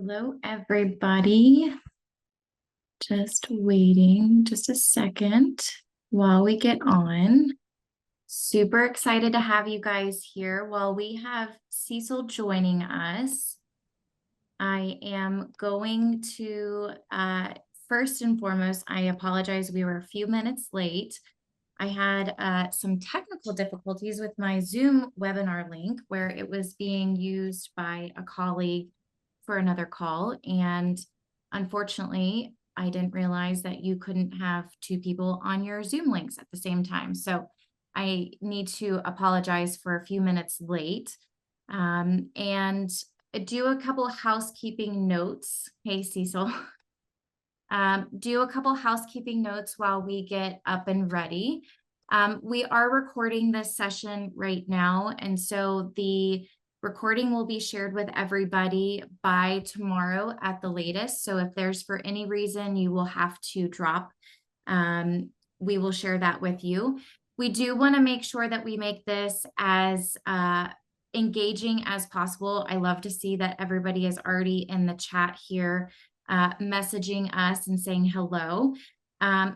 Hello, everybody. Just waiting just a second while we get on. Super excited to have you guys here. While we have Cecil joining us, I am going to, first and foremost, I apologize. We were a few minutes late. I had some technical difficulties with my Zoom webinar link where it was being used by a colleague for another call. And unfortunately, I didn't realize that you couldn't have two people on your Zoom links at the same time. So I need to apologize for a few minutes late and do a couple housekeeping notes. Hey, Cecil. Do a couple housekeeping notes while we get up and ready. We are recording this session right now, and so the recording will be shared with everybody by tomorrow at the latest. So if there's for any reason you will have to drop, we will share that with you. We do want to make sure that we make this as engaging as possible. I love to see that everybody is already in the chat here messaging us and saying hello.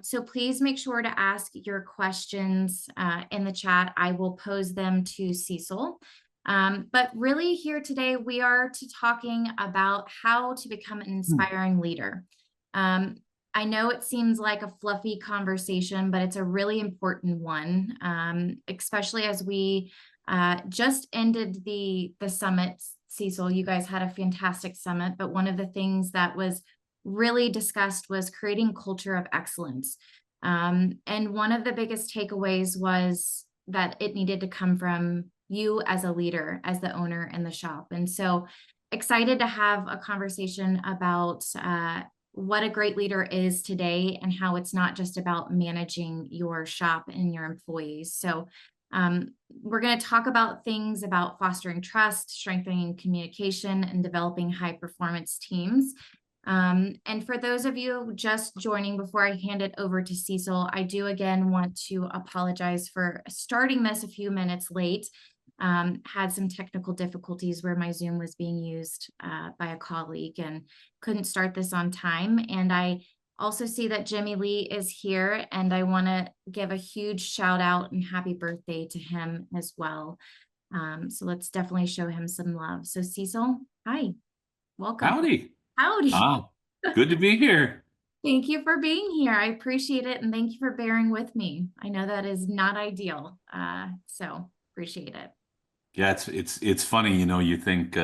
So please make sure to ask your questions in the chat. I will pose them to Cecil. But really here today, we are talking about how to become an inspiring leader. I know it seems like a fluffy conversation, but it's a really important one, especially as we just ended the summit. Cecil, you guys had a fantastic summit, but one of the things that was really discussed was creating culture of excellence. And one of the biggest takeaways was that it needed to come from you as a leader, as the owner in the shop. And so excited to have a conversation about what a great leader is today and how it's not just about managing your shop and your employees. So we're going to talk about things about fostering trust, strengthening communication, and developing high performance teams. And for those of you just joining before I hand it over to Cecil, I do again want to apologize for starting this a few minutes late. Had some technical difficulties where my Zoom was being used by a colleague and couldn't start this on time. And I also see that Jimmy Lee is here, and I want to give a huge shout out and happy birthday to him as well. So let's definitely show him some love. So Cecil, hi, welcome. Howdy. Howdy. Good to be here. Thank you for being here. I appreciate it. And thank you for bearing with me. I know that is not ideal. So appreciate it. Yeah, it's funny, you think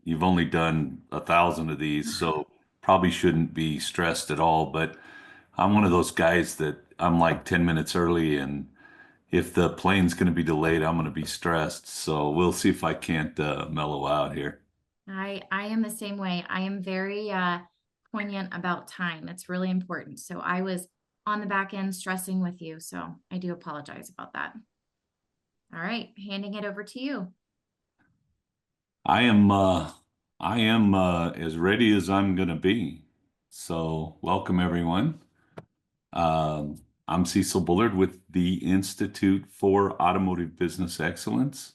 you've only done 1,000 of these, so probably shouldn't be stressed at all. But I'm one of those guys that I'm like 10 minutes early, and if the plane's going to be delayed, I'm going to be stressed. So we'll see if I can't mellow out here. I am the same way. I am very poignant about time. It's really important. So I was on the back end stressing with you. So I do apologize about that. All right, handing it over to you. I am as ready as I'm going to be. So welcome everyone. I'm Cecil Bullard with the Institute for Automotive Business Excellence.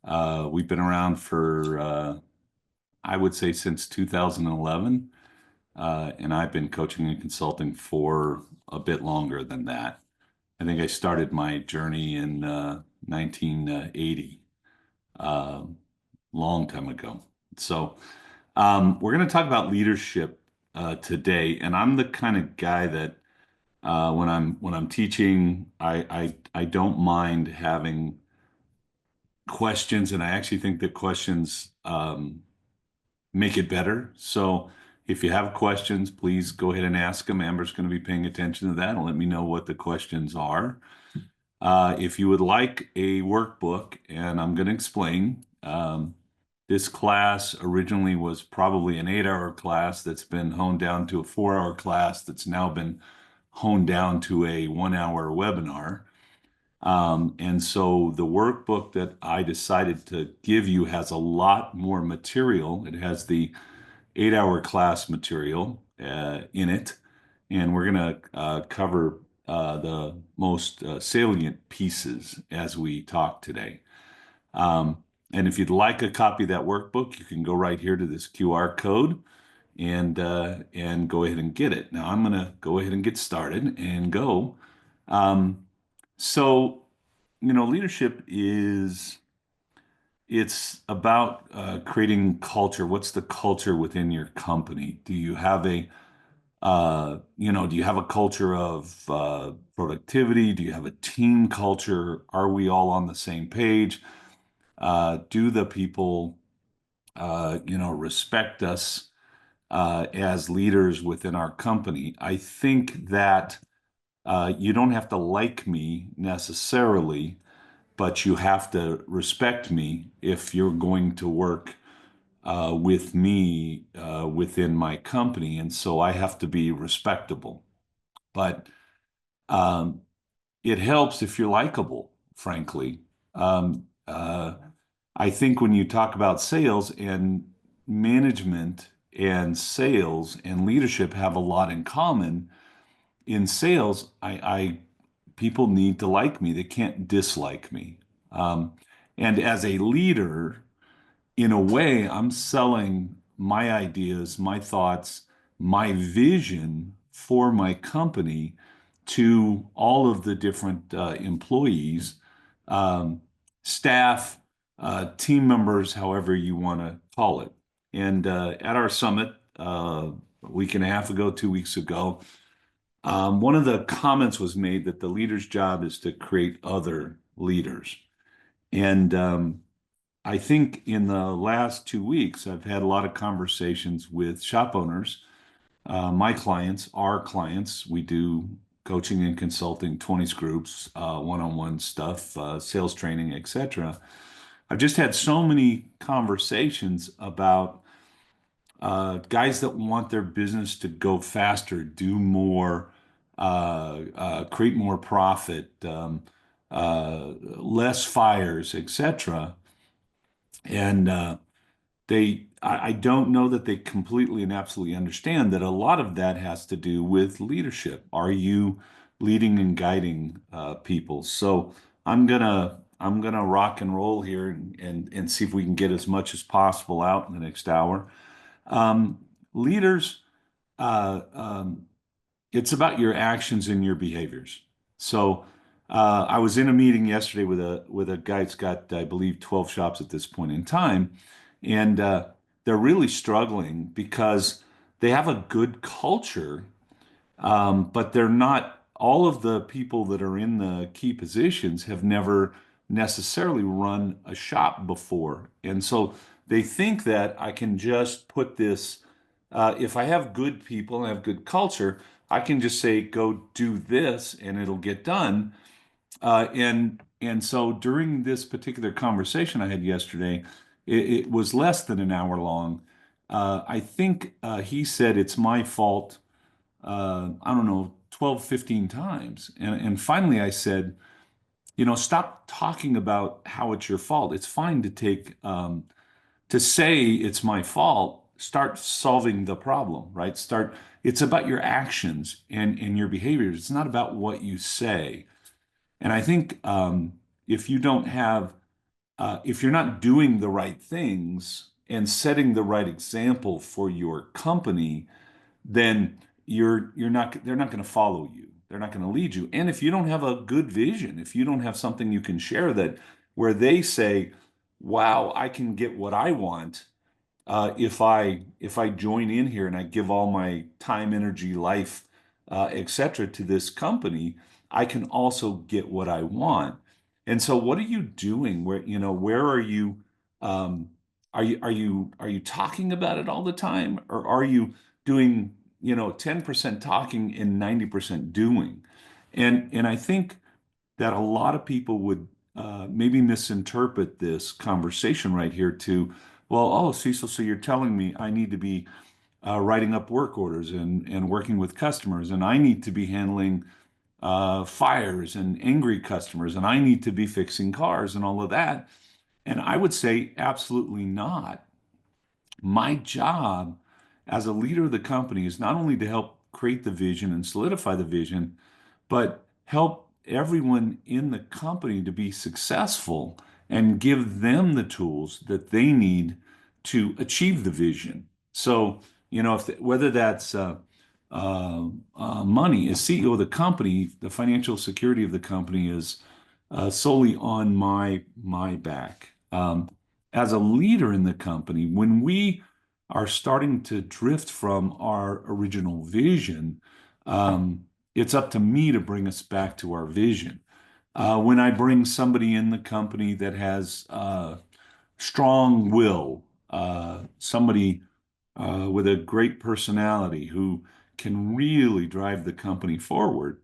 We've been around for, I would say, since 2011, and I've been coaching and consulting for a bit longer than that. I think I started my journey in 1980, long time ago. So we're going to talk about leadership today, and I'm the kind of guy that when I'm teaching, I don't mind having questions, and I actually think that questions make it better. So if you have questions, please go ahead and ask them. Amber's going to be paying attention to that and let me know what the questions are. If you would like a workbook, and I'm going to explain, this class originally was probably an 8-hour class that's been honed down to a 4-hour class that's now been honed down to a 1-hour webinar. And so the workbook that I decided to give you has a lot more material. It has the 8-hour class material in it, and we're going to cover the most salient pieces as we talk today. And if you'd like a copy of that workbook, you can go right here to this QR code and go ahead and get it. Now I'm going to go ahead and get started and go. Um, so, leadership it's about creating culture. What's the culture within your company? Do you have do you have a culture of productivity? Do you have a team culture? Are we all on the same page? Do the people, respect us as leaders within our company? I think that you don't have to like me necessarily, but you have to respect me if you're going to work with me within my company. And so I have to be respectable. But um, it helps if you're likable, frankly. I think when you talk about sales and management and sales and leadership have a lot in common. In sales, I people need to like me. They can't dislike me. Um, and as a leader, in a way, I'm selling my ideas, my thoughts, my vision for my company to all of the different employees, um, staff, team members, however you want to call it. And at our summit, a week and a half ago, 2 weeks ago, one of the comments was made that the leader's job is to create other leaders. And I think in the last 2 weeks, I've had a lot of conversations with shop owners, my clients, our clients. We do coaching and consulting, 20s groups, one-on-one stuff, sales training, etc. I've just had so many conversations about guys that want their business to go faster, do more, create more profit, less fires, etc. And I don't know that they completely and absolutely understand that a lot of that has to do with leadership. Are you leading and guiding people? So I'm gonna rock and roll here and see if we can get as much as possible out in the next hour. Um, Leaders, uh, um, it's about your actions and your behaviors. So I was in a meeting yesterday with a guy that's got, I believe, 12 shops at this point in time, and they're really struggling because they have a good culture, but they're not, all of the people that are in the key positions have never necessarily run a shop before. And so they think that I can just put this, if I have good people and I have good culture, I can just say, go do this and it'll get done. And so during this particular conversation I had yesterday, it was less than an hour long. I think he said it's my fault, I don't know, 12, 15 times. And finally I said, stop talking about how it's your fault. It's fine to say it's my fault. Start solving the problem, right? It's about your actions and your behaviors. It's not about what you say. And I think if you don't have, if you're not doing the right things and setting the right example for your company, then you're not they're not going to follow you. They're not going to lead you. And if you don't have a good vision, if you don't have something you can share that where they say, "Wow, I can get what I want if I join in here and I give all my time, energy, life, etc. to this company, I can also get what I want." And so, what are you doing? Where are you? Um, are you talking about it all the time, or are you doing 10% talking and 90% doing? And I think that a lot of people would maybe misinterpret this conversation right here to, well, oh, Cecil, so you're telling me I need to be writing up work orders and working with customers, and I need to be handling fires and angry customers, and I need to be fixing cars and all of that. And I would say absolutely not. My job as a leader of the company is not only to help create the vision and solidify the vision, but help everyone in the company to be successful and give them the tools that they need to achieve the vision. So, if whether that's money, as CEO of the company, the financial security of the company is solely on my back. As a leader in the company, when we are starting to drift from our original vision, it's up to me to bring us back to our vision. When I bring somebody in the company that has strong will, somebody with a great personality who can really drive the company forward,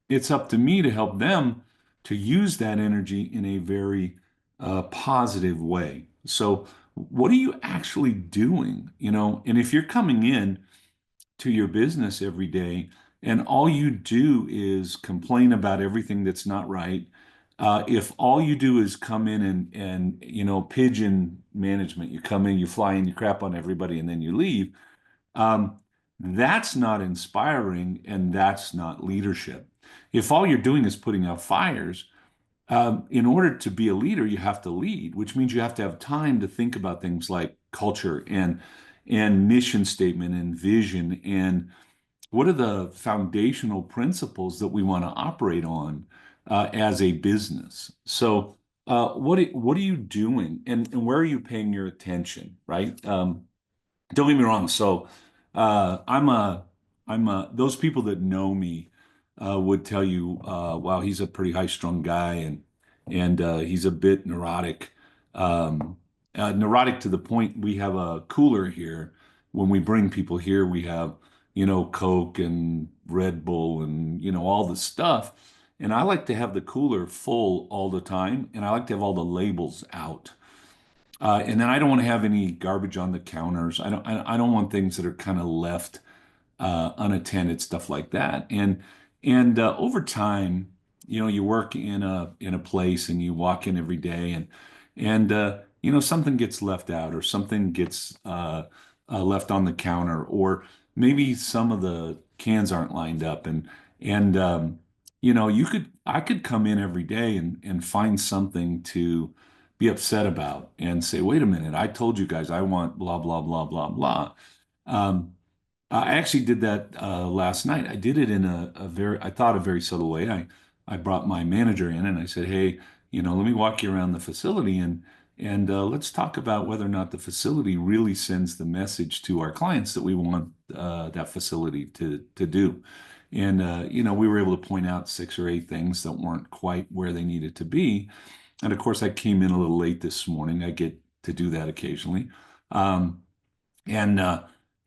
it's up to me to help them to use that energy in a very positive way. So, what are you actually doing? And if you're coming in to your business every day and all you do is complain about everything that's not right, if all you do is come in and pigeon management, you come in, you fly in, you crap on everybody, and then you leave, um, that's not inspiring and that's not leadership. If all you're doing is putting out fires, in order to be a leader, you have to lead, which means you have to have time to think about things like culture and mission statement and vision and what are the foundational principles that we want to operate on as a business. So, what are you doing, and where are you paying your attention, right? Don't get me wrong. So, I'm those people that know me would tell you, wow, he's a pretty high-strung guy, and he's a bit neurotic. Neurotic to the point we have a cooler here. When we bring people here, we have, Coke and Red Bull and, all the stuff. And I like to have the cooler full all the time, and I like to have all the labels out. And then I don't want to have any garbage on the counters. I don't want things that are kind of left unattended, stuff like that. And over time, you work in a place and you walk in every day and something gets left out or something gets left on the counter or maybe some of the cans aren't lined up and I could come in every day and find something to be upset about and say, wait a minute, I told you guys I want blah blah blah blah blah. Um, I actually did that last night. I did it in I thought, a very subtle way. I brought my manager in and I said, hey, let me walk you around the facility and let's talk about whether or not the facility really sends the message to our clients that we want that facility to do. And we were able to point out 6 or 8 things that weren't quite where they needed to be. And of course, I came in a little late this morning. I get to do that occasionally. And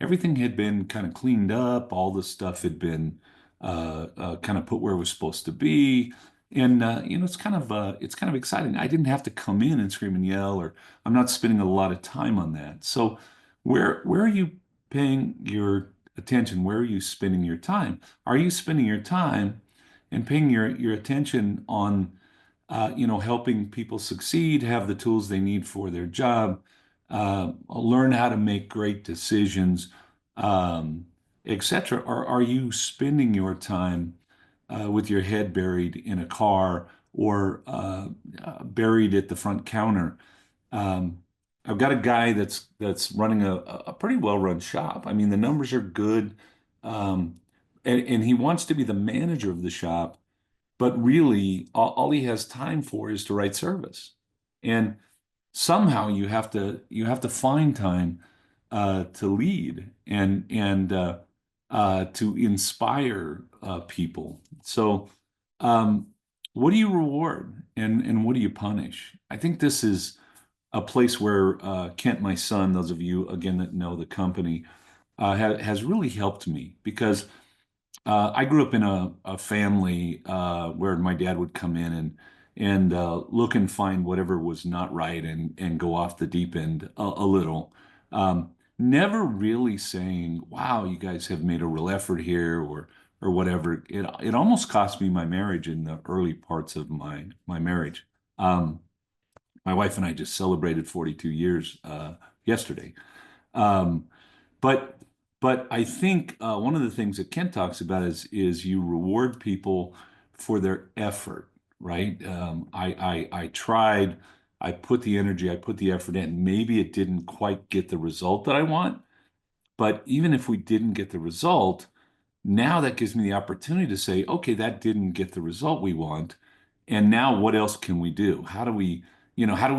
everything had been kind of cleaned up. All the stuff had been kind of put where it was supposed to be. And it's kind of exciting. I didn't have to come in and scream and yell, or I'm not spending a lot of time on that. So where are you paying your attention? Where are you spending your time? Are you spending your time and paying your attention on helping people succeed, have the tools they need for their job, learn how to make great decisions, etc.? Or are you spending your time with your head buried in a car or buried at the front counter? Um, I've got a guy that's running a pretty well-run shop. I mean, the numbers are good, um, and he wants to be the manager of the shop, but really, all he has time for is to write service. And somehow you have to find time to lead and to inspire people. So, um, what do you reward and what do you punish? I think this is a place where Kent, my son, those of you again that know the company, has really helped me because I grew up in a family where my dad would come in and look and find whatever was not right and go off the deep end a little. Never really saying, "Wow, you guys have made a real effort here," or whatever. It almost cost me my marriage in the early parts of my marriage. Um, my wife and I just celebrated 42 years yesterday. Um, but but I think one of the things that Kent talks about is you reward people for their effort. right? I tried, I put the energy, I put the effort in. Maybe it didn't quite get the result that I want, but even if we didn't get the result, now that gives me the opportunity to say, okay, that didn't get the result we want. And now what else can we do? How do we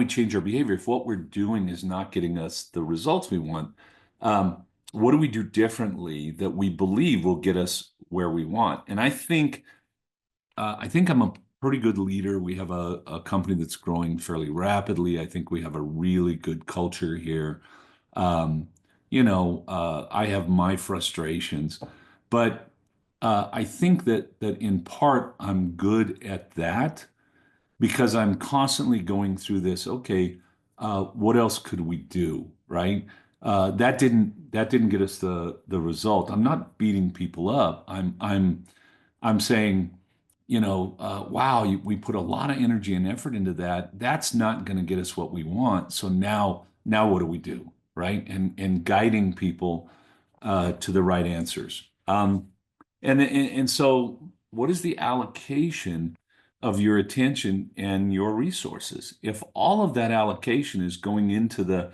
change our behavior? If what we're doing is not getting us the results we want, um, what do we do differently that we believe will get us where we want? And I think I'm a pretty good leader. We have a company that's growing fairly rapidly. I think we have a really good culture here. Um, I have my frustrations, but I think that in part I'm good at that because I'm constantly going through this. Okay, what else could we do? Right? That didn't get us the result. I'm not beating people up. I'm saying, wow, we put a lot of energy and effort into that. That's not going to get us what we want. So now what do we do? Right? And guiding people to the right answers. And so what is the allocation of your attention and your resources? If all of that allocation is going into the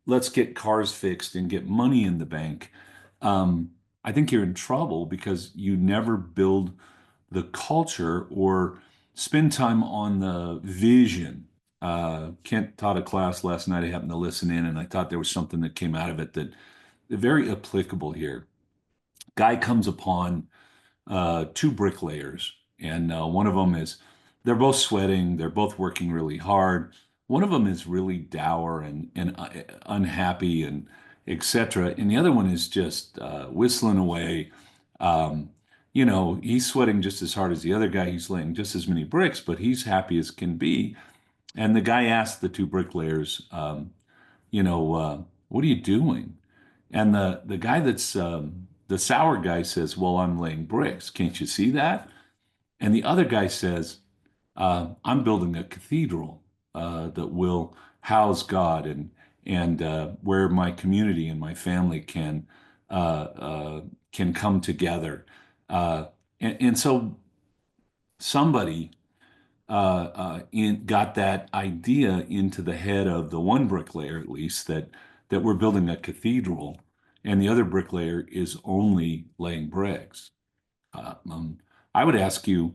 let's get cars fixed and get money in the bank, um, I think you're in trouble because you never build the culture or spend time on the vision. Kent taught a class last night. I happened to listen in, and I thought there was something that came out of it that very applicable here. Guy comes upon two bricklayers, and one of them is they're both sweating, they're both working really hard. One of them is really dour and unhappy and etc. And the other one is just whistling away. Um, he's sweating just as hard as the other guy. He's laying just as many bricks, but he's happy as can be. And the guy asked the two bricklayers, what are you doing? And the guy that's the sour guy says, well, I'm laying bricks. Can't you see that? And the other guy says, I'm building a cathedral that will house God and where my community and my family can come together. And so somebody got that idea into the head of the one bricklayer, at least, that we're building a cathedral, and the other bricklayer is only laying bricks. Uh, um, I would ask you,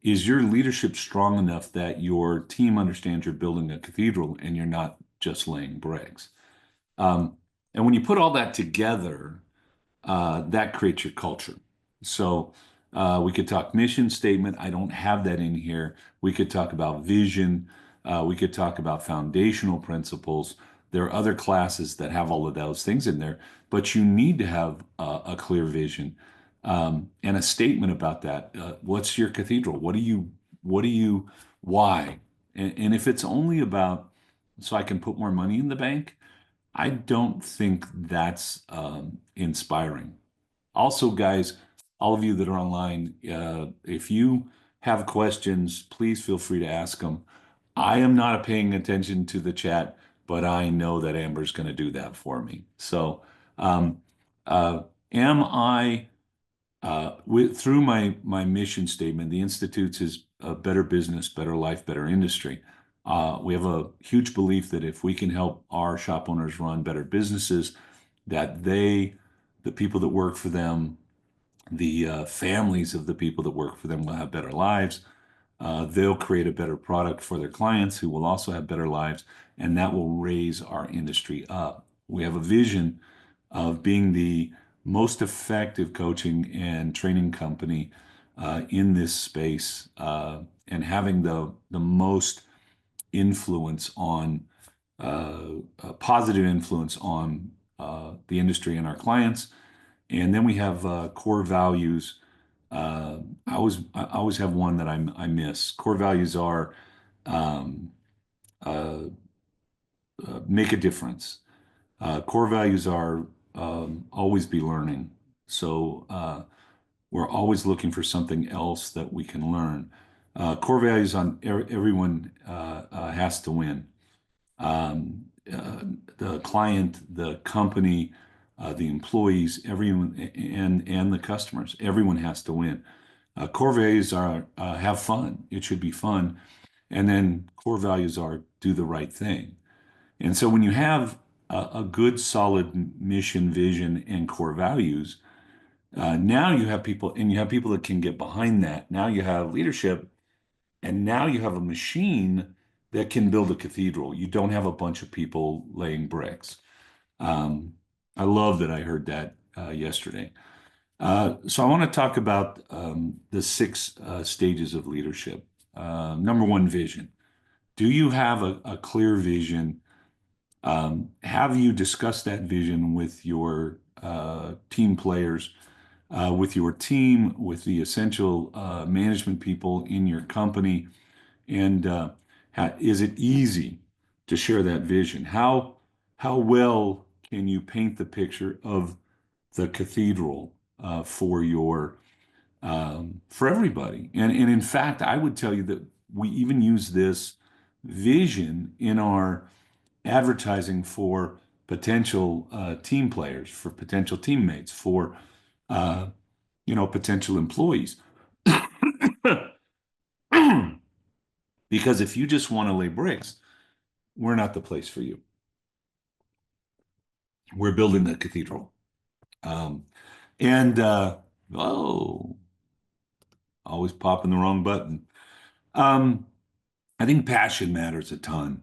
is your leadership strong enough that your team understands you're building a cathedral and you're not just laying bricks? Um, and when you put all that together, that creates your culture. So we could talk mission statement. I don't have that in here. We could talk about vision. We could talk about foundational principles. There are other classes that have all of those things in there, but you need to have a clear vision and a statement about that. What's your cathedral? Why? And if it's only about so I can put more money in the bank, I don't think that's inspiring. Also, guys, all of you that are online, if you have questions, please feel free to ask them. I am not paying attention to the chat, but I know that Amber's going to do that for me. So, um, uh, am I through my mission statement, the Institute's is a better business, better life, better industry. We have a huge belief that if we can help our shop owners run better businesses, that the people that work for them, the families of the people that work for them will have better lives. They'll create a better product for their clients who will also have better lives, and that will raise our industry up. We have a vision of being the most effective coaching and training company in this space and having the most influence on positive influence on the industry and our clients. And then we have core values. I always have one that I miss. Core values are um, uh, make a difference. Core values are always be learning. So we're always looking for something else that we can learn. Core values on everyone has to win. Um, uh, the client, the company, the employees, everyone, and the customers. Everyone has to win. Core values are have fun. It should be fun. And then core values are do the right thing. And so when you have a good, solid mission, vision, and core values, now you have people, and you have people that can get behind that. Now you have leadership, and now you have a machine that can build a cathedral. You don't have a bunch of people laying bricks. Um, I love that I heard that yesterday. So I want to talk about the six stages of leadership. Number one, vision. Do you have a clear vision? Have you discussed that vision with your team players, with your team, with the essential management people in your company? And is it easy to share that vision? How well can you paint the picture of the cathedral for your for everybody? And in fact, I would tell you that we even use this vision in our advertising for potential team players, for potential teammates, for uh, potential employees. Because if you just want to lay bricks, we're not the place for you. We're building the cathedral. Um, and oh, always popping the wrong button. Um, I think passion matters a ton.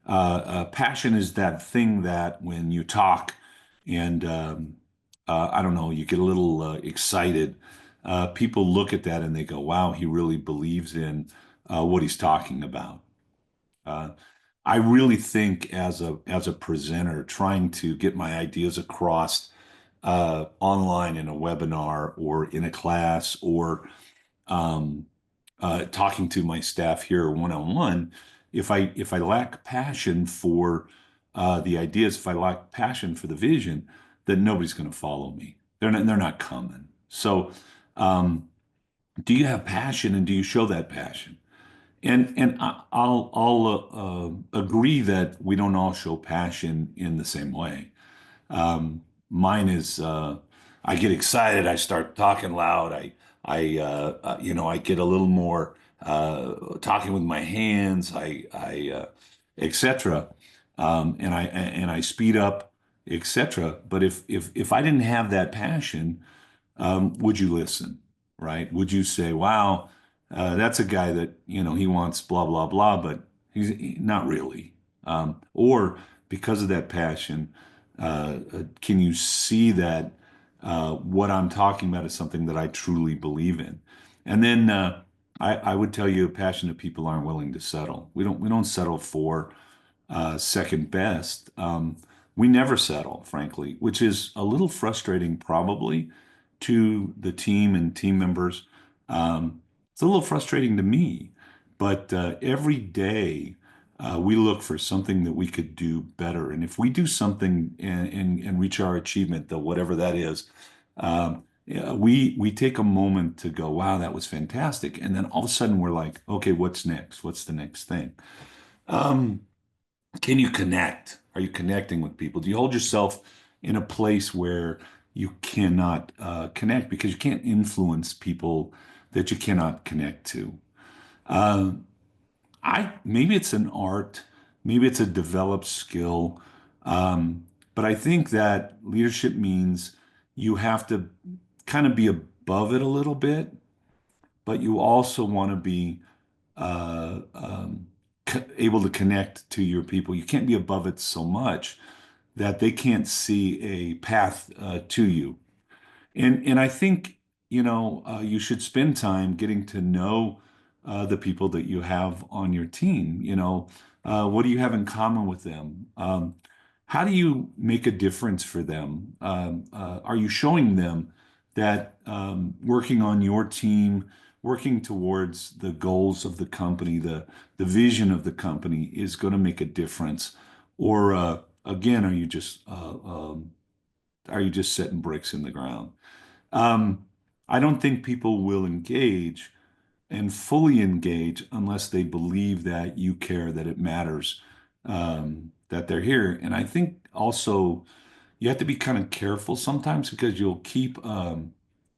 Passion is that thing that when you talk and I don't know, you get a little excited. People look at that and they go, "Wow, he really believes in what he's talking about." Uh, I really think as a presenter, trying to get my ideas across online in a webinar or in a class or um, talking to my staff here one on one, if I lack passion for the ideas, if I lack passion for the vision, then nobody's going to follow me. They're not coming. So, um, do you have passion and do you show that passion? And I'll agree that we don't all show passion in the same way. Mine is I get excited, I start talking loud, I get a little more talking with my hands, etc. And I speed up, etc. But if I didn't have that passion, would you listen, right? Would you say, wow, that's a guy that, he wants blah, blah, blah, but not really. Or because of that passion, can you see that what I'm talking about is something that I truly believe in? And then I would tell you, passionate people aren't willing to settle. We don't settle for second best. We never settle, frankly, which is a little frustrating, probably, to the team and team members. It's a little frustrating to me, but every day we look for something that we could do better. And if we do something and reach our achievement, though, whatever that is, yeah, we take a moment to go, wow, that was fantastic. And then all of a sudden we're like, okay, what's next? What's the next thing? Um, can you connect? Are you connecting with people? Do you hold yourself in a place where you cannot connect because you can't influence people that you cannot connect to? Uh, I maybe it's an art, maybe it's a developed skill, but I think that leadership means you have to kind of be above it a little bit, but you also want to be able to connect to your people. You can't be above it so much that they can't see a path to you. And I think, you should spend time getting to know the people that you have on your team. What do you have in common with them? How do you make a difference for them? Are you showing them that working on your team, working towards the goals of the company, the vision of the company is going to make a difference? Or again, are you just setting bricks in the ground? Um, I don't think people will engage and fully engage unless they believe that you care, that it matters, that they're here. And I think also you have to be kind of careful sometimes because you'll keep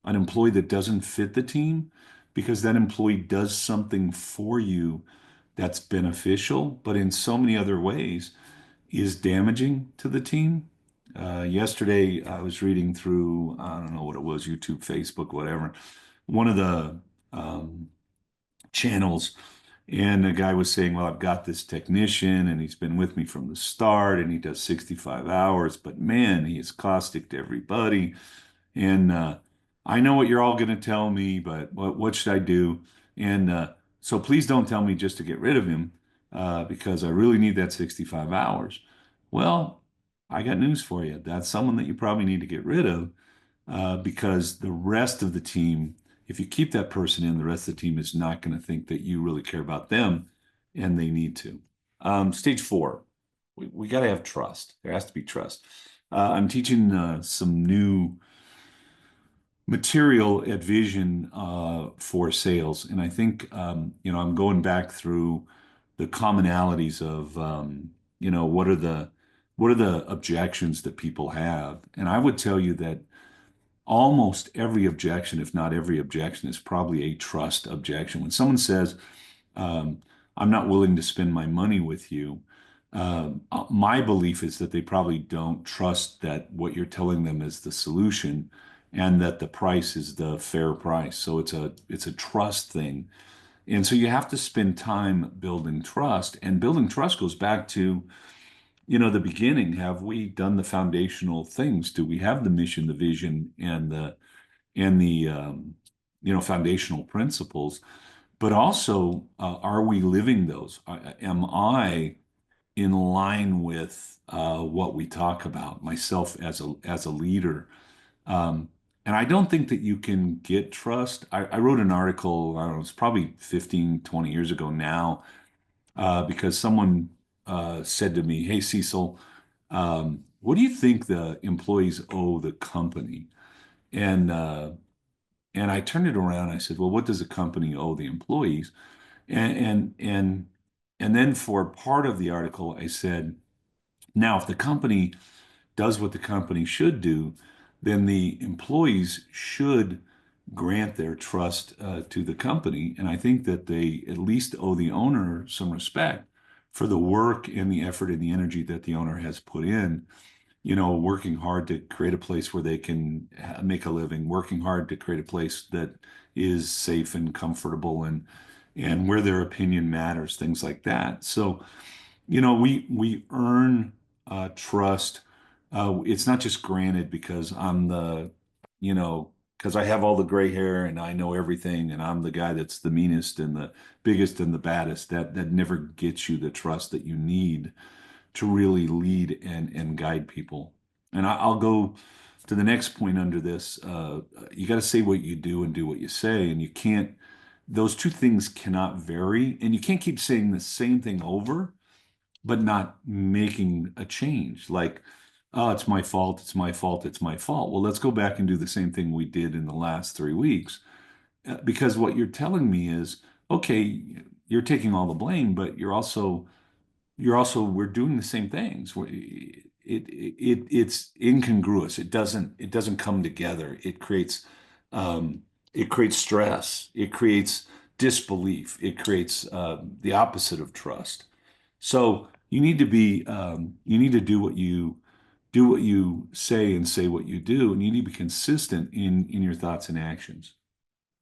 an employee that doesn't fit the team because that employee does something for you that's beneficial, but in so many other ways is damaging to the team. Yesterday, I was reading through, I don't know what it was, YouTube, Facebook, whatever, one of the um, channels. And the guy was saying, well, I've got this technician and he's been with me from the start and he does 65 hours, but man, he is caustic to everybody. And I know what you're all going to tell me, but what should I do? And so please don't tell me just to get rid of him because I really need that 65 hours. Well, I got news for you. That's someone that you probably need to get rid of because the rest of the team, if you keep that person in, the rest of the team is not going to think that you really care about them, and they need to. Stage four, we got to have trust. There has to be trust. I'm teaching some new material at Vision for sales, and I think I'm going back through the commonalities of what are the objections that people have, and I would tell you that almost every objection, if not every objection, is probably a trust objection. When someone says, I'm not willing to spend my money with you, my belief is that they probably don't trust that what you're telling them is the solution and that the price is the fair price. So it's a trust thing. And so you have to spend time building trust. And building trust goes back to the beginning. Have we done the foundational things? Do we have the mission, the vision, and the foundational principles? But also, are we living those? Am I in line with what we talk about, myself as a leader? Um, and I don't think that you can get trust. I wrote an article, I don't know, it's probably 15, 20 years ago now, because someone said to me, hey, Cecil, what do you think the employees owe the company? And and I turned it around. I said, well, what does the company owe the employees? And and and and then for part of the article, I said, now if the company does what the company should do, then the employees should grant their trust to the company. And I think that they at least owe the owner some respect for the work and the effort and the energy that the owner has put in, working hard to create a place where they can make a living, working hard to create a place that is safe and comfortable and where their opinion matters, things like that. So, we earn trust. It's not just granted because because I have all the gray hair and I know everything and I'm the guy that's the meanest and the biggest and the baddest. That never gets you the trust that you need to really lead and guide people. And I'll go to the next point under this. You got to say what you do and do what you say, and you can't. Those two things cannot vary, and you can't keep saying the same thing over but not making a change. Like, oh, it's my fault, it's my fault, it's my fault. Well, let's go back and do the same thing we did in the last 3 weeks. Because what you're telling me is, okay, you're taking all the blame, but we're doing the same things. It's incongruous. It doesn't come together. It creates stress. It creates disbelief. It creates the opposite of trust. So you need to do what you say and say what you do, and you need to be consistent in your thoughts and actions.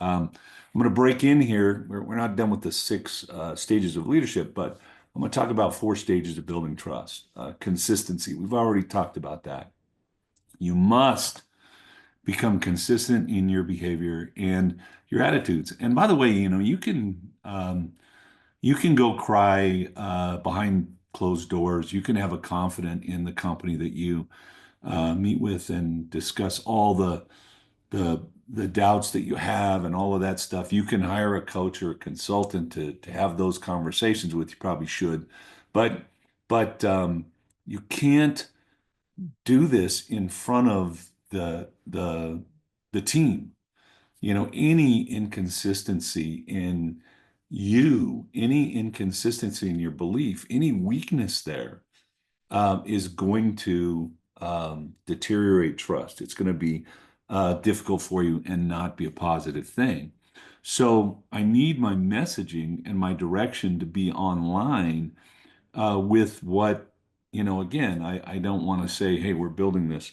I'm going to break in here. We're not done with the six stages of leadership, but I'm going to talk about four stages of building trust. Consistency. We've already talked about that. You must become consistent in your behavior and your attitudes. And by the way, you can go cry behind closed doors. You can have a confidant in the company that you meet with and discuss all the doubts that you have and all of that stuff. You can hire a coach or a consultant to have those conversations with. You probably should, but you can't do this in front of the team. Any inconsistency in any inconsistency in your belief, any weakness there is going to deteriorate trust. It's going to be difficult for you and not be a positive thing. So I need my messaging and my direction to be online with what, again, I don't want to say, hey, we're building this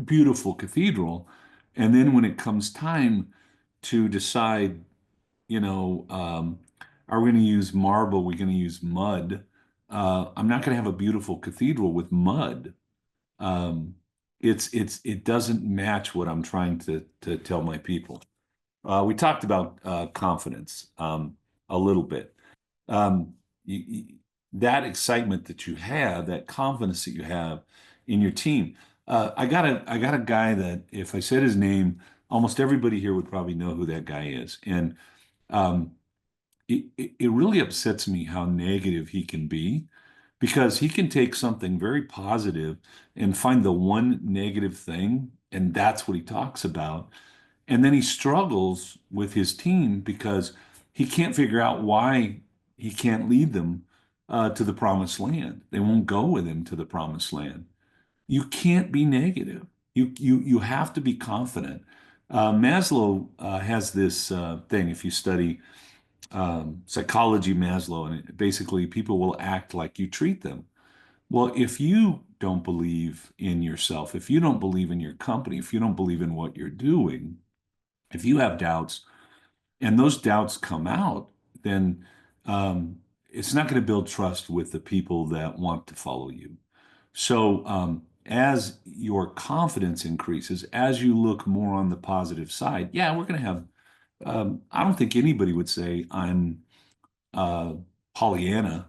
beautiful cathedral. And then when it comes time to decide, you know, um, are we going to use marble? Are we going to use mud? I'm not going to have a beautiful cathedral with mud. Um, it doesn't match what I'm trying to tell my people. We talked about confidence a little bit. Um, you, you- that excitement that you have, that confidence that you have in your team. I got a guy that if I said his name, almost everybody here would probably know who that guy is. And um, it really upsets me how negative he can be because he can take something very positive and find the one negative thing, and that's what he talks about. And then he struggles with his team because he can't figure out why he can't lead them to the promised land. They won't go with him to the promised land. You can't be negative. You have to be confident. Maslow has this thing. If you study psychology, Maslow, and basically people will act like you treat them. Well, if you don't believe in yourself, if you don't believe in your company, if you don't believe in what you're doing, if you have doubts and those doubts come out, then um, it's not going to build trust with the people that want to follow you. So, as your confidence increases, as you look more on the positive side, yeah, we're going to have. I don't think anybody would say I'm uh, Pollyanna.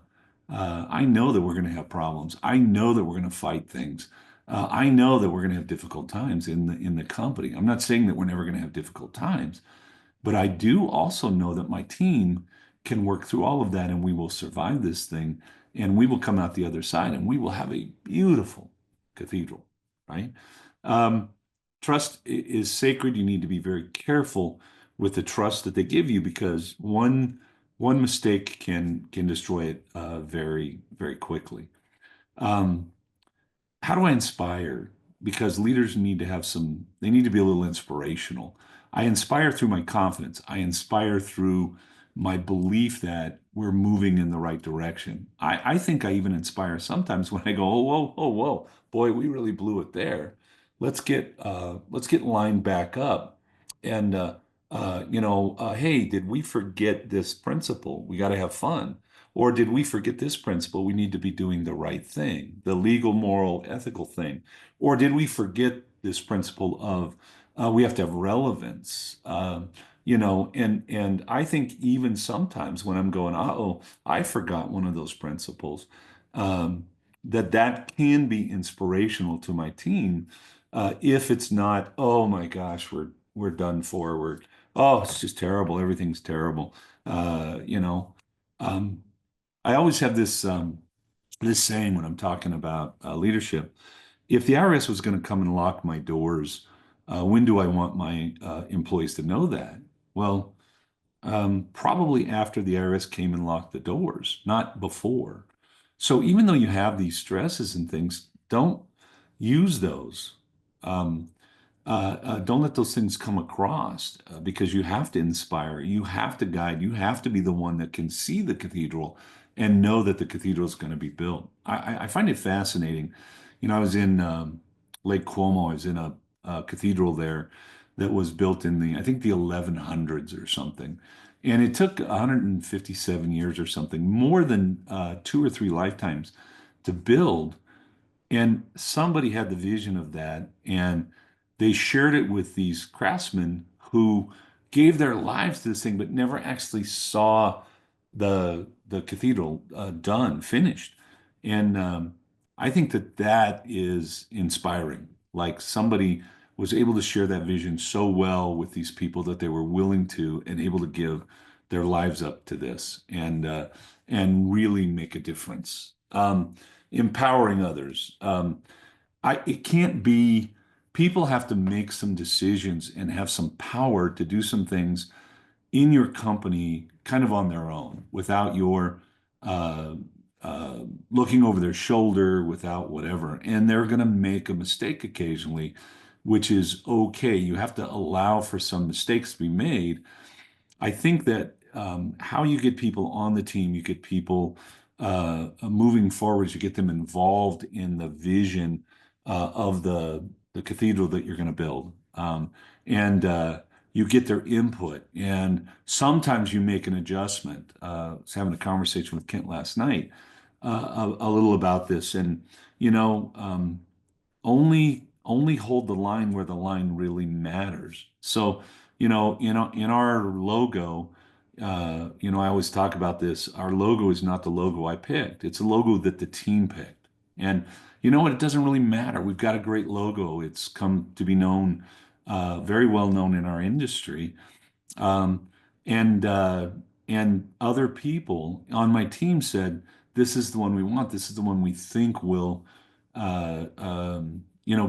I know that we're going to have problems. I know that we're going to fight things. I know that we're going to have difficult times in the company. I'm not saying that we're never going to have difficult times, but I do also know that my team can work through all of that and we will survive this thing and we will come out the other side and we will have a beautiful cathedral, right? Um, Trust is sacred. You need to be very careful with the trust that they give you because one mistake can destroy it very, very quickly. Um, how do I inspire? Because leaders need to have they need to be a little inspirational. I inspire through my confidence. I inspire through my belief that we're moving in the right direction. I think I even inspire sometimes when I go, oh, whoa, oh, whoa, boy, we really blew it there. Let's get lined back up. And hey, did we forget this principle? We got to have fun. Or did we forget this principle? We need to be doing the right thing, the legal, moral, ethical thing. Or did we forget this principle of we have to have relevance? And I think even sometimes when I'm going, uh-oh, I forgot one of those principles, um, that can be inspirational to my team. If it's not, oh my gosh, we're done for. Oh, it's just terrible. Everything's terrible. Uh, you know. Um, I always have this saying when I'm talking about leadership. If the IRS was going to come and lock my doors, when do I want my employees to know that? Well, probably after the IRS came and locked the doors, not before. So even though you have these stresses and things, don't use those. Um, don't let those things come across because you have to inspire, you have to guide, you have to be the one that can see the cathedral and know that the cathedral is going to be built. I find it fascinating. I was in Lake Como. I was in a cathedral there that was built in I think the 1100s or something. And it took 157 years or something, more than two or three lifetimes to build. And somebody had the vision of that, and they shared it with these craftsmen who gave their lives to this thing, but never actually saw the cathedral done, finished. And I think that is inspiring. Like somebody was able to share that vision so well with these people that they were willing to and able to give their lives up to this and really make a difference. Empowering others. It can't be, people have to make some decisions and have some power to do some things in your company kind of on their own without your uh, looking over their shoulder, without whatever. And they're going to make a mistake occasionally. which is okay. You have to allow for some mistakes to be made. I think that how you get people on the team, you get people moving forwards, you get them involved in the vision of the cathedral that you're going to build, and you get their input. And sometimes you make an adjustment. I was having a conversation with Kent last night a little about this, and you know. Only hold the line where the line really matters. So, in our logo, I always talk about this. Our logo is not the logo I picked. It's a logo that the team picked. And you know what? It doesn't really matter. We've got a great logo. It's come to be known, very well known in our industry. Um, and other people on my team said, "This is the one we want. This is the one we think will,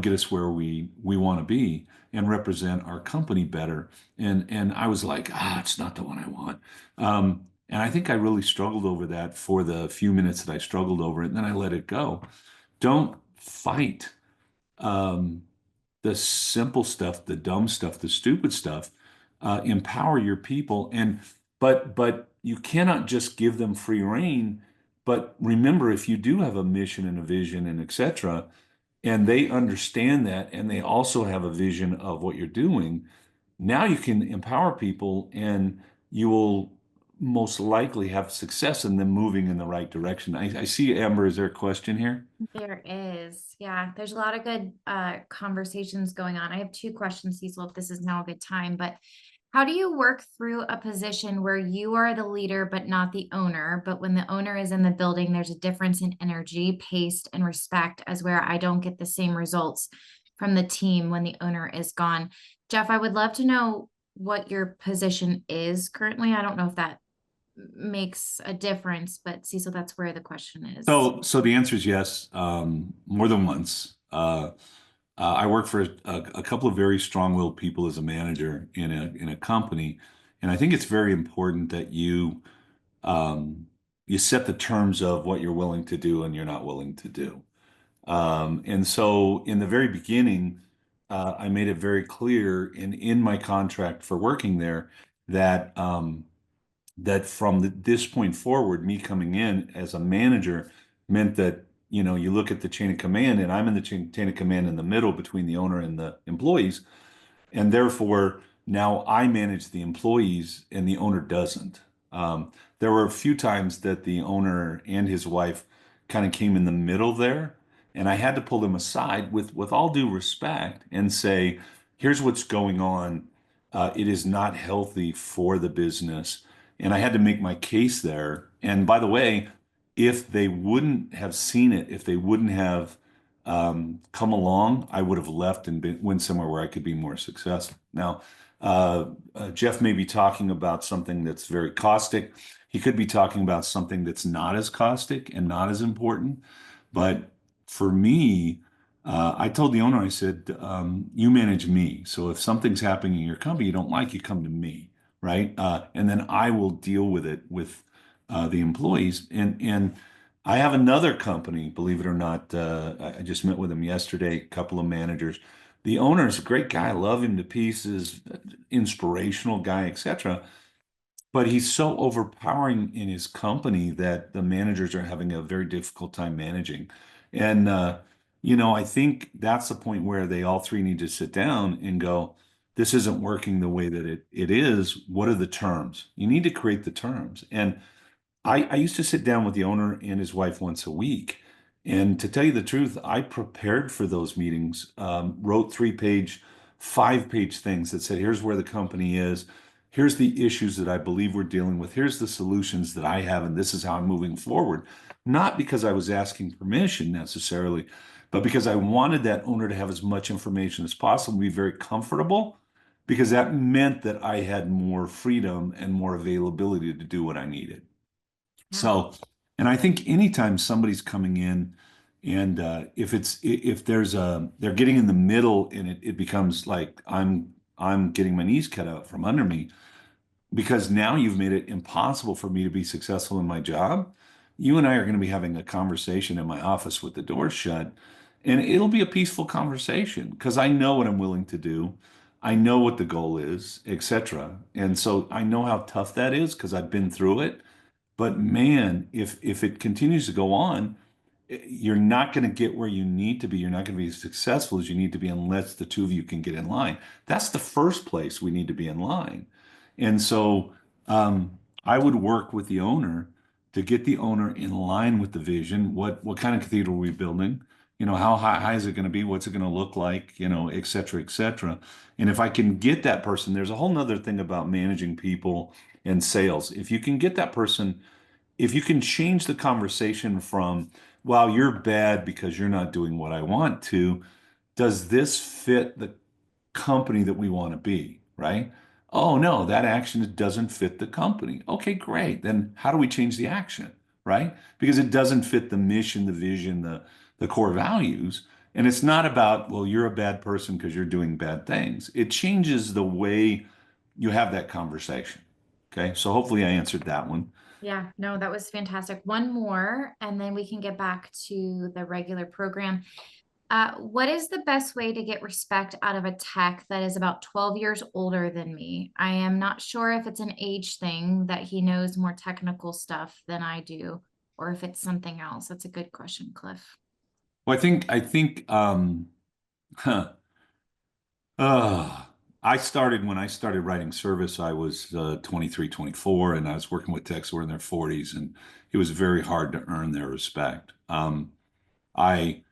get us where we want to be and represent our company better." And I was like, it's not the one I want. And I think I really struggled over that for the few minutes that I struggled over it, and then I let it go. Don't fight. Um, the simple stuff, the dumb stuff, the stupid stuff. Empower your people, and but you cannot just give them free rein. But remember, if you do have a mission and a vision and etc., and they understand that, and they also have a vision of what you're doing, now you can empower people, and you will most likely have success in them moving in the right direction. I see, Amber, is there a question here? There is. Yeah, there's a lot of good conversations going on. I have two questions, Cecil, if this is now a good time, but how do you work through a position where you are the leader but not the owner? But when the owner is in the building, there's a difference in energy, pace, and respect, as where I don't get the same results from the team when the owner is gone. Jeff, I would love to know what your position is currently. I don't know if that makes a difference, but Cecil, that's where the question is. So the answer is yes, more than once. I work for a couple of very strong-willed people as a manager in a company, and I think it's very important that um, you set the terms of what you're willing to do and you're not willing to do. And so in the very beginning, I made it very clear in my contract for working there that that from this point forward, me coming in as a manager meant that, you look at the chain of command, and I'm in the chain of command in the middle between the owner and the employees. And therefore, now I manage the employees and the owner doesn't. There were a few times that the owner and his wife kind of came in the middle there, and I had to pull them aside with all due respect and say, here's what's going on. It is not healthy for the business. And I had to make my case there. And by the way, if they wouldn't have seen it, if they wouldn't have come along, I would have left and went somewhere where I could be more successful. Now, Jeff may be talking about something that's very caustic. He could be talking about something that's not as caustic and not as important. But for me, I told the owner, I said, you manage me. So if something's happening in your company you don't like, you come to me, right? And then I will deal with it with the employees. And I have another company, believe it or not. I just met with him yesterday, a couple of managers. The owner is a great guy. I love him to pieces, inspirational guy, etc. But he's so overpowering in his company that the managers are having a very difficult time managing. And, I think that's the point where they all three need to sit down and go, this isn't working the way that it is. What are the terms? You need to create the terms. And I used to sit down with the owner and his wife once a week. And to tell you the truth, I prepared for those meetings, wrote 3-page, 5-page things that said, here's where the company is. Here's the issues that I believe we're dealing with. Here's the solutions that I have, and this is how I'm moving forward. Not because I was asking permission necessarily, but because I wanted that owner to have as much information as possible, be very comfortable, because that meant that I had more freedom and more availability to do what I needed. Yeah. So, and I think anytime somebody's coming in, and if there's they're getting in the middle, and it becomes like I'm getting my knees cut out from under me, because now you've made it impossible for me to be successful in my job. You and I are going to be having a conversation in my office with the door shut, And it'll be a peaceful conversation because I know what I'm willing to do. I know what the goal is, etc. And so I know how tough that is because I've been through it. But man, if it continues to go on, you're not going to get where you need to be. You're not going to be as successful as you need to be unless the two of you can get in line. That's the first place we need to be in line. And so I would work with the owner to get the owner in line with the vision. What kind of cathedral are we building? How high is it going to be? What's it going to look like? Et cetera, et cetera. And if I can get that person, there's a whole nother thing about managing people and sales. If you can change the conversation from, well, you're bad because you're not doing what I want to, does this fit the company that we want to be, right? Oh, no, that action doesn't fit the company. Okay, great. Then how do we change the action, right? Because it doesn't fit the mission, the vision, the core values. And it's not about, well, you're a bad person because you're doing bad things. It changes the way you have that conversation. Okay, so hopefully I answered that one. Yeah, no, that was fantastic. One more, and then we can get back to the regular program. What is the best way to get respect out of a tech that is about 12 years older than me? I am not sure if it's an age thing that he knows more technical stuff than I do, or if it's something else. That's a good question, Cliff. Well, I think huh, uh, I started when I started writing service, I was 23, 24, and I was working with techs who were in their 40s, and it was very hard to earn their respect. I,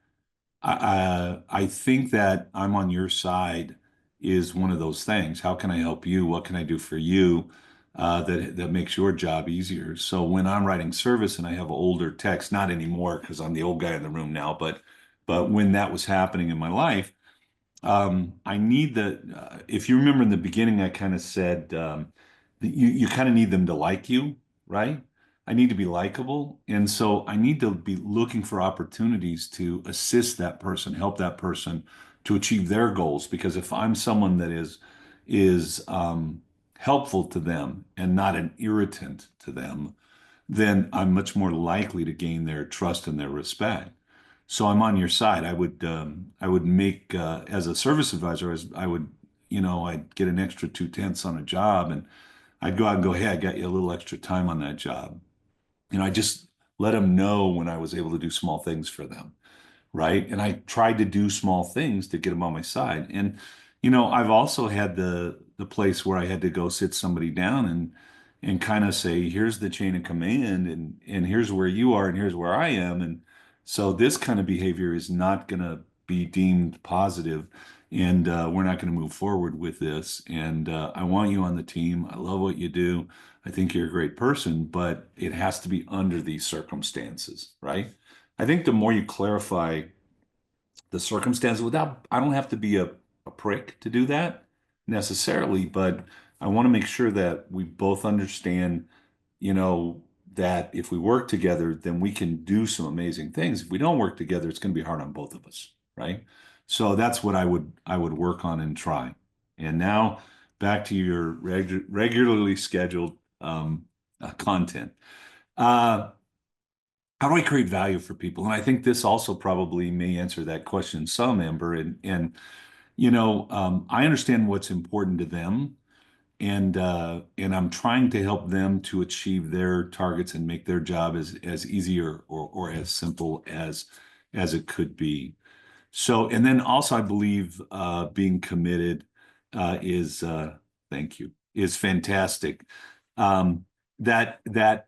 I think that I'm on your side is one of those things. How can I help you? What can I do for you that makes your job easier? So when I'm writing service and I have older techs, not anymore because I'm the old guy in the room now, but when that was happening in my life, I need if you remember in the beginning, I kind of said that you kind of need them to like you, right? I need to be likable. And so I need to be looking for opportunities to assist that person, help that person to achieve their goals. Because if I'm someone that is helpful to them and not an irritant to them, then I'm much more likely to gain their trust and their respect. So I'm on your side. I would make as a service advisor, as I would, I'd get an extra 2/10 on a job, and I'd go out and go, hey, I got you a little extra time on that job. I just let them know when I was able to do small things for them, right? And I tried to do small things to get them on my side. And I've also had the place where I had to go sit somebody down and kind of say, here's the chain of command, and here's where you are, and here's where I am, and so this kind of behavior is not going to be deemed positive, and we're not going to move forward with this. And I want you on the team. I love what you do. I think you're a great person, but it has to be under these circumstances, right? I think the more you clarify the circumstances without, I don't have to be a prick to do that necessarily, but I want to make sure that we both understand, you know, that if we work together, then we can do some amazing things. If we don't work together, it's going to be hard on both of us, right? So that's what I would work on and try. And now back to your regularly scheduled content. Uh, how do I create value for people? And I think this also probably may answer that question some, Amber. And I understand what's important to them, and I'm trying to help them to achieve their targets and make their job as easy or as simple as it could be. So, and then also I believe being committed is thank you, is fantastic. Um, that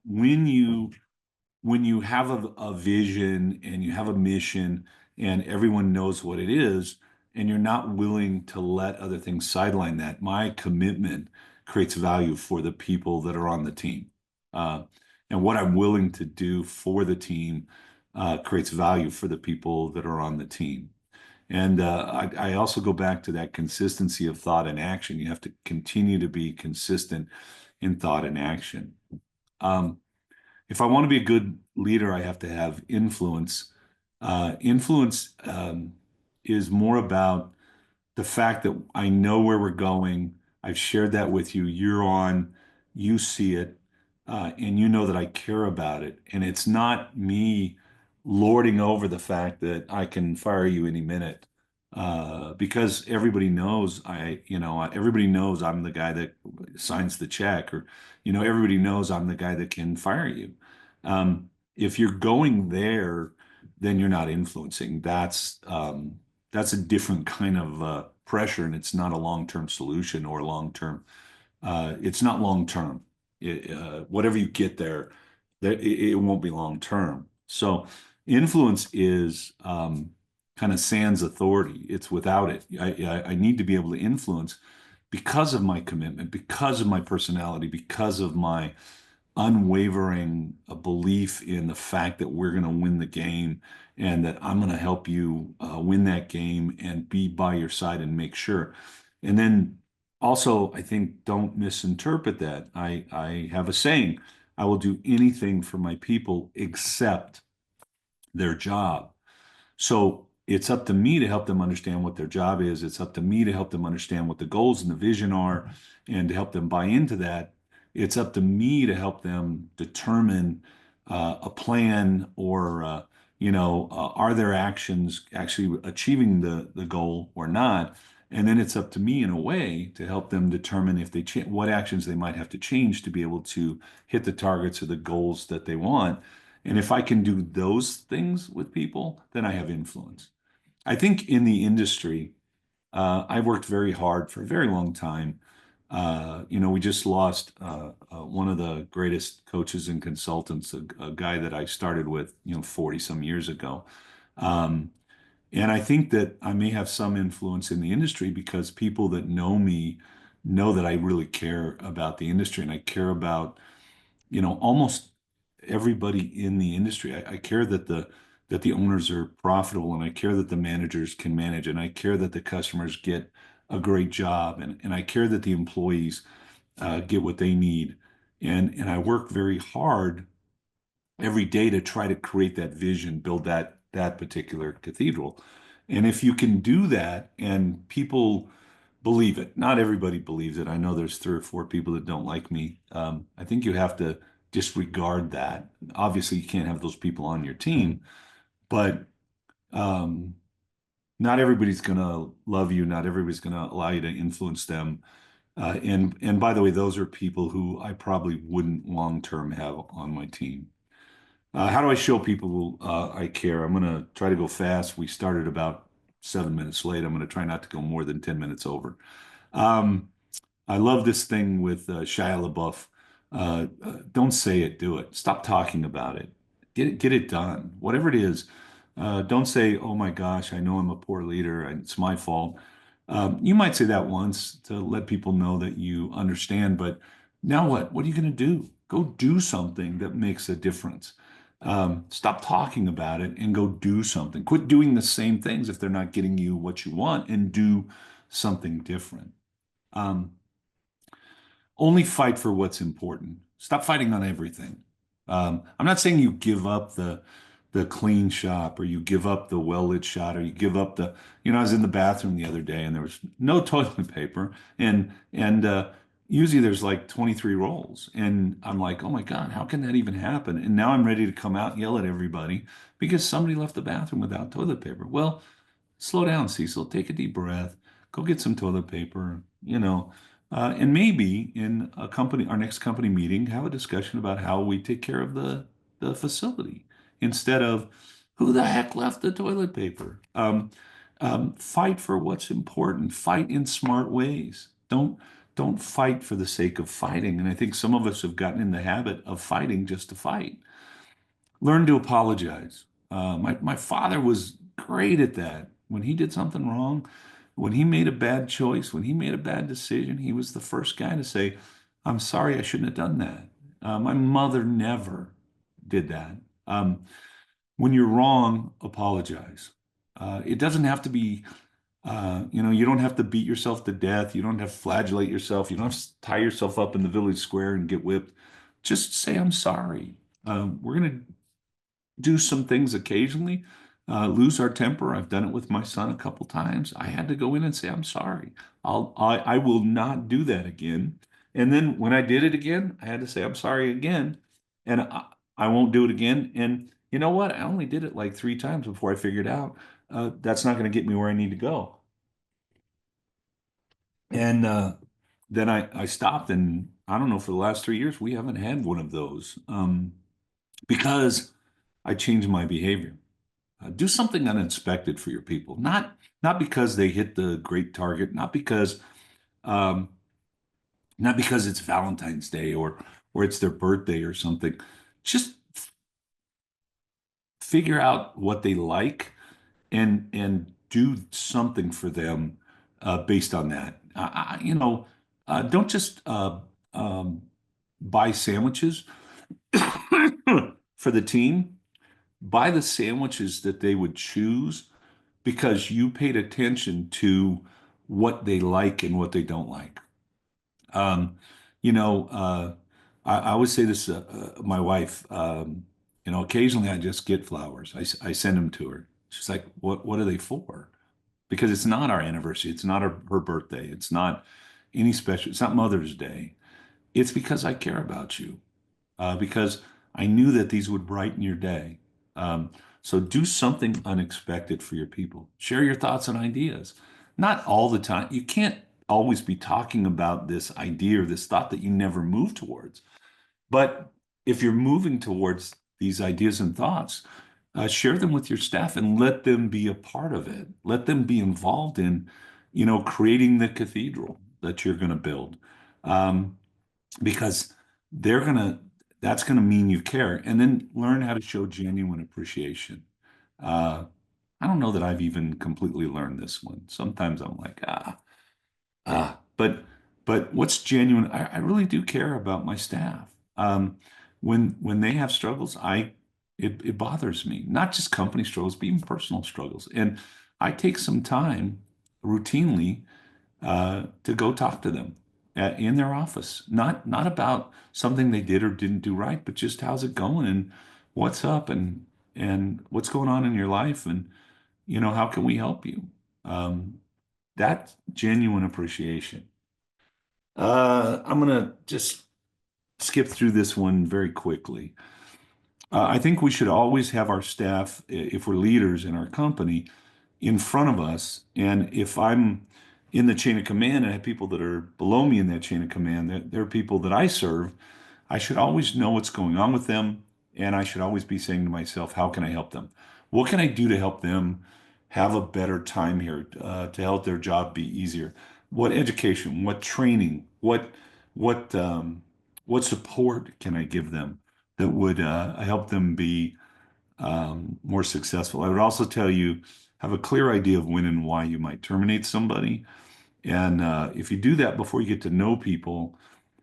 when you have a vision and you have a mission and everyone knows what it is, and you're not willing to let other things sideline that, my commitment creates value for the people that are on the team. Uh, and what I'm willing to do for the team creates value for the people that are on the team. And I also go back to that consistency of thought and action. You have to continue to be consistent in thought and action. Um, if I want to be a good leader, I have to have influence. Influence is more about the fact that I know where we're going. I've shared that with you. You're on, you see it, and you know that I care about it. And it's not me lording over the fact that I can fire you any minute. Because everybody knows everybody knows I'm the guy that signs the check, or, everybody knows I'm the guy that can fire you. If you're going there, then you're not influencing. That's a different kind of pressure, and it's not a long-term solution or long-term. It's not long-term. Whatever you get there, it won't be long-term. So influence is kind of sans authority. It's without it. I need to be able to influence because of my commitment, because of my personality, because of my unwavering belief in the fact that we're going to win the game, and that I'm going to help you win that game and be by your side and make sure. And then also, I think, don't misinterpret that. I have a saying, I will do anything for my people except their job. So it's up to me to help them understand what their job is. It's up to me to help them understand what the goals and the vision are and to help them buy into that. It's up to me to help them determine a plan, or, are their actions actually achieving the goal or not? And then it's up to me, in a way, to help them determine if what actions they might have to change to be able to hit the targets or the goals that they want. And if I can do those things with people, then I have influence. I think in the industry, I worked very hard for a very long time. We just lost one of the greatest coaches and consultants, a guy that I started with, 40 some years ago. Um, and I think that I may have some influence in the industry because people that know me know that I really care about the industry, and I care about, almost everybody in the industry. I care that the owners are profitable, and I care that the managers can manage, and I care that the customers get a great job, and I care that the employees get what they need. And I work very hard every day to try to create that vision, build that particular cathedral. And if you can do that and people believe it, not everybody believes it. I know there's three or four people that don't like me. I think you have to disregard that. Obviously, you can't have those people on your team, but um, not everybody's going to love you. Not everybody's going to allow you to influence them. And by the way, those are people who I probably wouldn't long term have on my team. How do I show people I care? I'm going to try to go fast. We started about 7 minutes late. I'm going to try not to go more than 10 minutes over. Um, I love this thing with Shia LaBeouf. Don't say it, do it. Stop talking about it. Get it done. Whatever it is. Don't say, "Oh my gosh, I know I'm a poor leader and it's my fault." You might say that once to let people know that you understand, but now what? What are you going to do? Go do something that makes a difference. Stop talking about it and go do something. Quit doing the same things if they're not getting you what you want, and do something different. Um, Only fight for what's important. Stop fighting on everything. I'm not saying you give up the clean shop, or you give up the well-lit shot, or you give up the, I was in the bathroom the other day and there was no toilet paper, and usually there's like 23 rolls, and I'm like, oh my God, how can that even happen? And now I'm ready to come out and yell at everybody because somebody left the bathroom without toilet paper. Well, slow down, Cecil. Take a deep breath. Go get some toilet paper, and maybe in our next company meeting, have a discussion about how we take care of the facility instead of who the heck left the toilet paper. Fight for what's important. Fight in smart ways. Don't fight for the sake of fighting. And I think some of us have gotten in the habit of fighting just to fight. Learn to apologize. My father was great at that. When he did something wrong, when he made a bad choice, when he made a bad decision, he was the first guy to say, "I'm sorry, I shouldn't have done that." My mother never did that. When you're wrong, apologize. It doesn't have to be, you don't have to beat yourself to death. You don't have to flagellate yourself. You don't have to tie yourself up in the village square and get whipped. Just say, "I'm sorry." We're going to do some things occasionally, lose our temper. I've done it with my son a couple times. I had to go in and say, "I'm sorry. I will not do that again." And then when I did it again, I had to say, "I'm sorry again. And I won't do it again." And you know what? I only did it like 3 times before I figured out that's not going to get me where I need to go. And then I stopped, and I don't know, for the last 3 years, we haven't had one of those because I changed my behavior. Do something unexpected for your people, not because they hit the great target, um, not because it's Valentine's Day or it's their birthday or something. Just figure out what they like and do something for them based on that. Don't just um, buy sandwiches for the team. Buy the sandwiches that they would choose because you paid attention to what they like and what they don't like. Um, you know, I always say this, my wife, occasionally I just get flowers. I send them to her. She's like, what are they for? Because it's not our anniversary. It's not her birthday. It's not any special. It's not Mother's Day. It's because I care about you, because I knew that these would brighten your day. Um, so do something unexpected for your people. Share your thoughts and ideas. Not all the time. You can't always be talking about this idea or this thought that you never move towards. But if you're moving towards these ideas and thoughts, share them with your staff and let them be a part of it. Let them be involved in, creating the cathedral that you're going to build. Um, because they're gonna that's gonna mean you care. And then learn how to show genuine appreciation. Uh, I don't know that I've even completely learned this one. Sometimes I'm like, but what's genuine? I really do care about my staff. When they have struggles, it bothers me. Not just company struggles, but even personal struggles. And I take some time routinely to go talk to them in their office. Not about something they did or didn't do right, but just how's it going and what's up and what's going on in your life and how can we help you? Um, that's genuine appreciation. I'm gonna just skip through this one very quickly. I think we should always have our staff, if we're leaders in our company, in front of us. And if I'm in the chain of command and I have people that are below me in that chain of command, they're people that I serve, I should always know what's going on with them. And I should always be saying to myself, how can I help them? What can I do to help them have a better time here, to help their job be easier? What education, what training, what what support can I give them that would help them be more successful? I would also tell you, have a clear idea of when and why you might terminate somebody. And if you do that before you get to know people,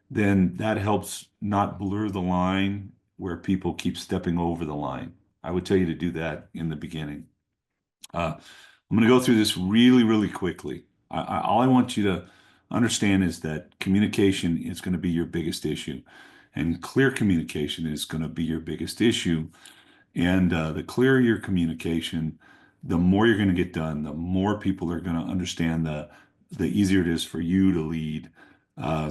then that helps not blur the line where people keep stepping over the line. I would tell you to do that in the beginning. I'm going to go through this really, really quickly. All I want you to understand is that communication is going to be your biggest issue, and clear communication is going to be your biggest issue. And the clearer your communication, the more you're going to get done, the more people are going to understand, the easier it is for you to lead.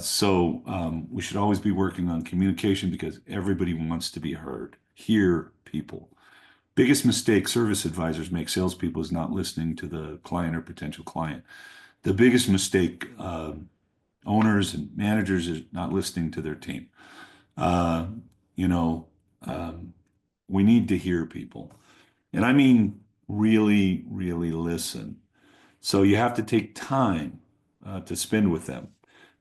So we should always be working on communication because everybody wants to be heard. Hear people. Biggest mistake service advisors make salespeople is not listening to the client or potential client. The biggest mistake owners and managers is not listening to their team. Uh, you know, um, we need to hear people. And I mean, really, really listen. So you have to take time to spend with them.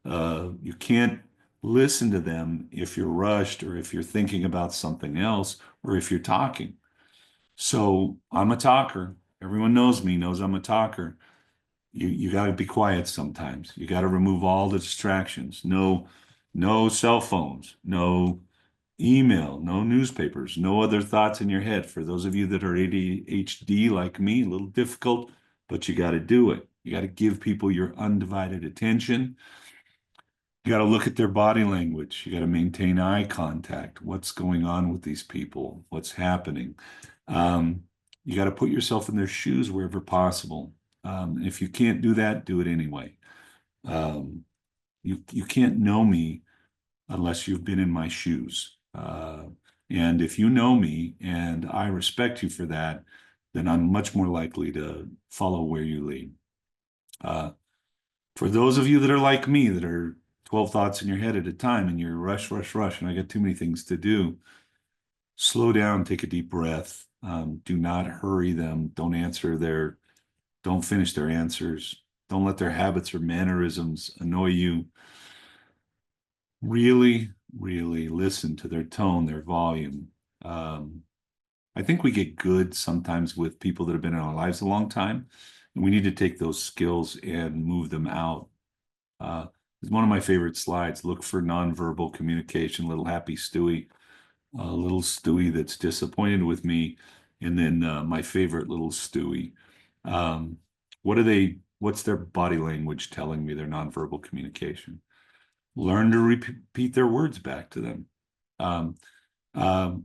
You can't listen to them if you're rushed or if you're thinking about something else or if you're talking. So I'm a talker. Everyone knows me, knows I'm a talker. You got to be quiet sometimes. You got to remove all the distractions. No cell phones, no email, no newspapers, no other thoughts in your head. For those of you that are ADHD like me, a little difficult, but you got to do it. You got to give people your undivided attention. You got to look at their body language. You got to maintain eye contact. What's going on with these people? What's happening? Um, you got to put yourself in their shoes wherever possible. If you can't do that, do it anyway. Um, you can't know me unless you've been in my shoes. And if you know me and I respect you for that, then I'm much more likely to follow where you lead. Uh, for those of you that are like me, that are 12 thoughts in your head at a time and you're rush, rush, rush, and I got too many things to do, slow down, take a deep breath. Do not hurry them. Don't finish their answers. Don't let their habits or mannerisms annoy you. Really, really listen to their tone, their volume. Um, I think we get good sometimes with people that have been in our lives a long time, and we need to take those skills and move them out. It's one of my favorite slides. Look for nonverbal communication, little happy Stewie, little Stewie that's disappointed with me, and then my favorite little Stewie. Um, what's their body language telling me, their nonverbal communication? Learn to repeat their words back to them. Um,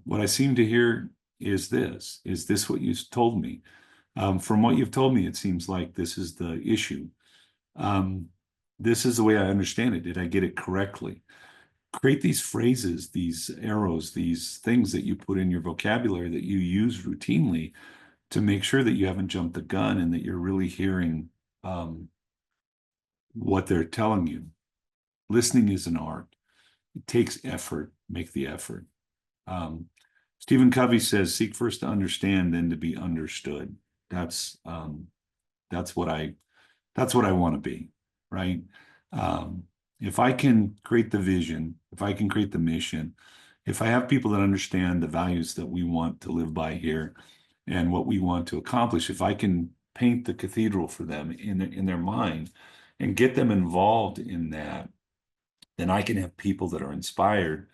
what I seem to hear is this what you told me? From what you've told me, it seems like this is the issue. Um, this is the way I understand it. Did I get it correctly? Create these phrases, these arrows, these things that you put in your vocabulary that you use routinely to make sure that you haven't jumped the gun and that you're really hearing what they're telling you. Listening is an art. It takes effort. Make the effort. Um, Stephen Covey says, "Seek first to understand, then to be understood." That's um, that's what I that's what I want to be, right? Um, if I can create the vision, if I can create the mission, if I have people that understand the values that we want to live by here and what we want to accomplish, if I can paint the cathedral for them in their mind and get them involved in that, then I can have people that are inspired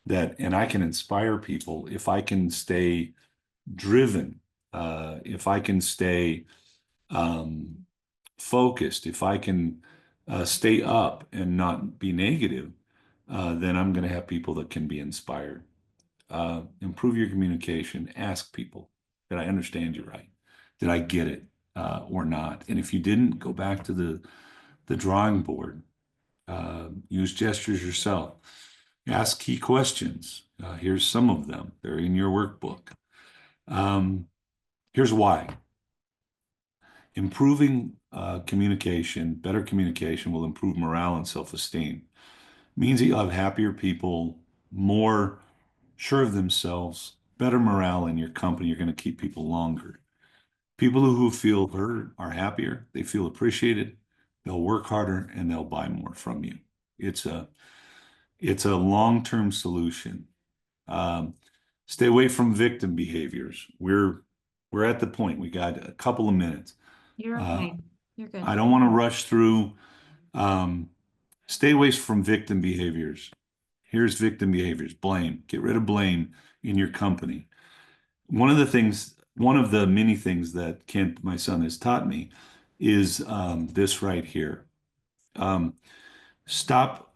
and I can inspire people if I can stay driven, if I can stay um, focused, if I can stay up and not be negative, then I'm going to have people that can be inspired. Improve your communication. Ask people, did I understand you right? Did I get it or not? And if you didn't, go back to the drawing board. Use gestures yourself. Ask key questions. Here's some of them. They're in your workbook. Um, here's why. Improving communication, better communication will improve morale and self-esteem. Means that you'll have happier people, more sure of themselves, better morale in your company. You're going to keep people longer. People who feel heard are happier. They feel appreciated. They'll work harder and they'll buy more from you. It's a it's a long-term solution. Um, Stay away from victim behaviors. We're at the point. We got a couple of minutes. You're Uh, okay. You're I good. don't want to rush through. Um, Stay away from victim behaviors. Here's victim behaviors. Blame. Get rid of blame in your company. One of the many things that Kent, my son, has taught me is this right here. Um, Stop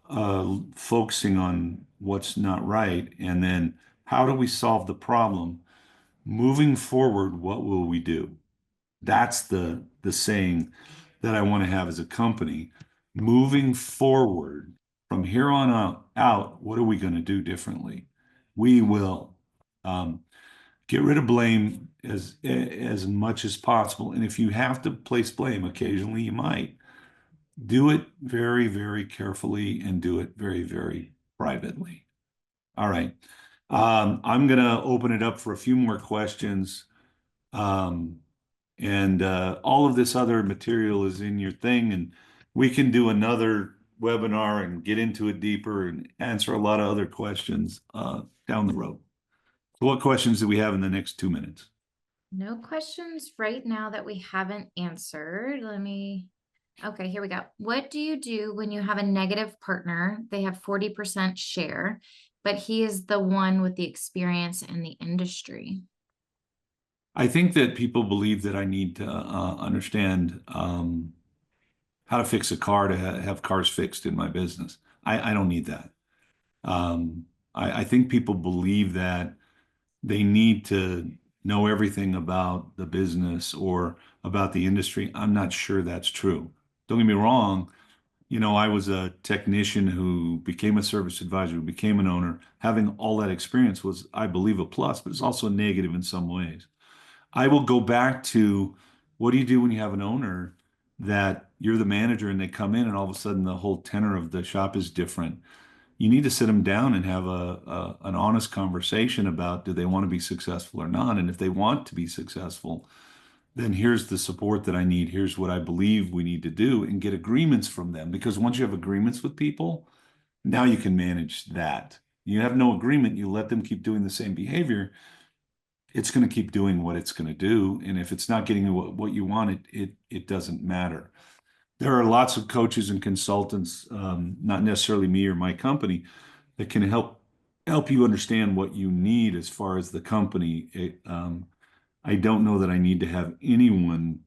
focusing on what's not right, and then how do we solve the problem? Moving forward, what will we do? That's the saying that I want to have as a company. Moving forward, from here on out, what are we going to do differently? We will get rid of blame as much as possible. And if you have to place blame, occasionally you might do it very, very carefully and do it very, very privately. All right. I'm going to open it up for a few more questions. Um, and all of this other material is in your thing, and we can do another webinar and get into it deeper and answer a lot of other questions down the road. So what questions do we have in the next 2 minutes? No questions right now that we haven't answered. Okay, here we go. What do you do when you have a negative partner? They have 40% share, but he is the one with the experience in the industry. I think that people believe that I need to understand how to fix a car to have cars fixed in my business. I don't need that. Um, I think people believe that they need to know everything about the business or about the industry. I'm not sure that's true. Don't get me wrong. I was a technician who became a service advisor, who became an owner. Having all that experience was, I believe, a plus, but it's also a negative in some ways. I will go back to what do you do when you have an owner that you're the manager and they come in and all of a sudden the whole tenor of the shop is different. You need to sit them down and have an honest conversation about do they want to be successful or not. And if they want to be successful, then here's the support that I need. Here's what I believe we need to do and get agreements from them. Because once you have agreements with people, now you can manage that. You have no agreement, you let them keep doing the same behavior, it's going to keep doing what it's going to do. And if it's not getting what you want, it doesn't matter. There are lots of coaches and consultants, not necessarily me or my company, that can help you understand what you need as far as the company. I don't know that I need to have anyone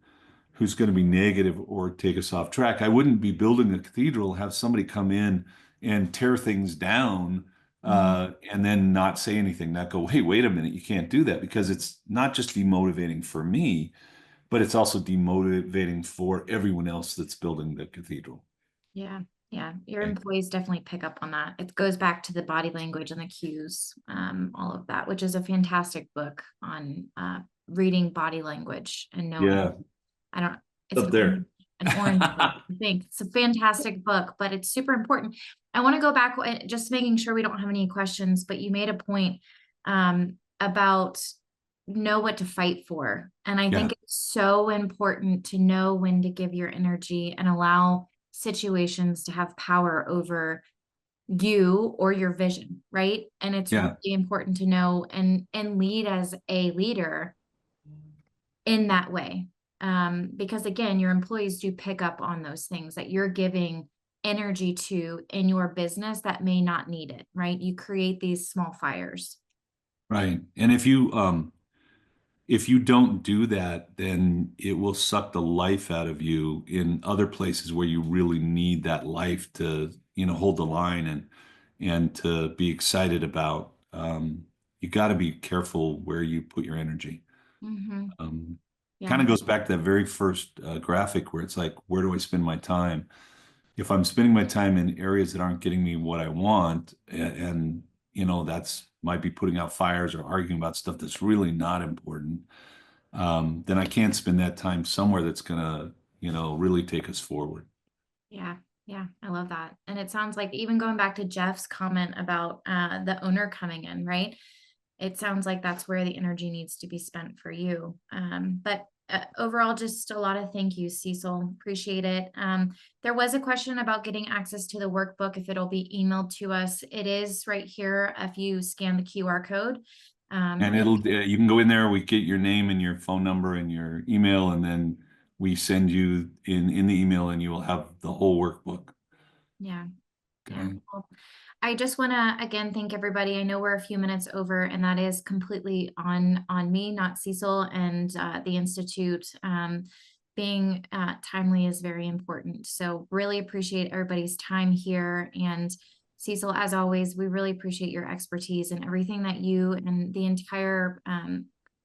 who's going to be negative or take us off track. I wouldn't be building a cathedral, have somebody come in and tear things down Mhm. and then not say anything, not go, hey, wait a minute, you can't do that because it's not just demotivating for me, but it's also demotivating for everyone else that's building the cathedral. Yeah, yeah. Your Okay. employees definitely pick up on that. It goes back to the body language and the cues, all of that, which is a fantastic book on reading body language and knowing. Yeah, I don't, it's up there. an orange book, I think. It's a fantastic book, but it's super important. I want to go back, just making sure we don't have any questions, but you made a point about know what to fight for. And I Yeah, think it's so important to know when to give your energy and allow situations to have power over you or your vision, right? And it's really yeah, important to know and lead as a leader in that way. Because again, your employees do pick up on those things that you're giving energy to in your business that may not need it, right? You create these small fires. right. And if you don't do that, then it will suck the life out of you in other places where you really need that life to, hold the line and to be excited about. You got to be careful where you put your energy. Mm-hmm. Um, Kind Yeah. of goes back to that very first graphic where it's like, where do I spend my time? If I'm spending my time in areas that aren't getting me what I want, and that's might be putting out fires or arguing about stuff that's really not important, then I can't spend that time somewhere that's gonna, really take us forward. Yeah. Yeah. I love that. And it sounds like even going back to Jeff's comment about the owner coming in, right? It sounds like that's where the energy needs to be spent for you. But overall, just a lot of thank yous, Cecil. Appreciate it. There was a question about getting access to the workbook, if it'll be emailed to us. It is right here if you scan the QR code. And you can go in there, we get your name and your phone number and your email, and then we send you in the email, and you will have the whole workbook. Yeah. Yeah. Okay. Well, I just want to again thank everybody. I know we're a few minutes over, and that is completely on me, not Cecil and the Institute. Being timely is very important. So really appreciate everybody's time here. And Cecil, as always, we really appreciate your expertise and everything that you and the entire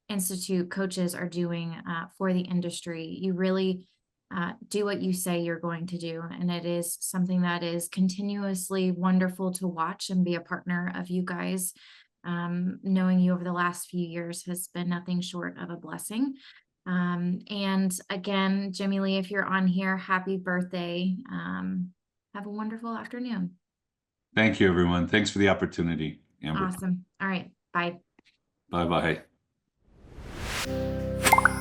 Institute coaches are doing for the industry. You really do what you say you're going to do. And it is something that is continuously wonderful to watch and be a partner of you guys. Knowing you over the last few years has been nothing short of a blessing. And again, Jimmy Lee, if you're on here, happy birthday. Have a wonderful afternoon. Thank you, everyone. Thanks for the opportunity, Amber. Awesome. All right. Bye. Bye bye.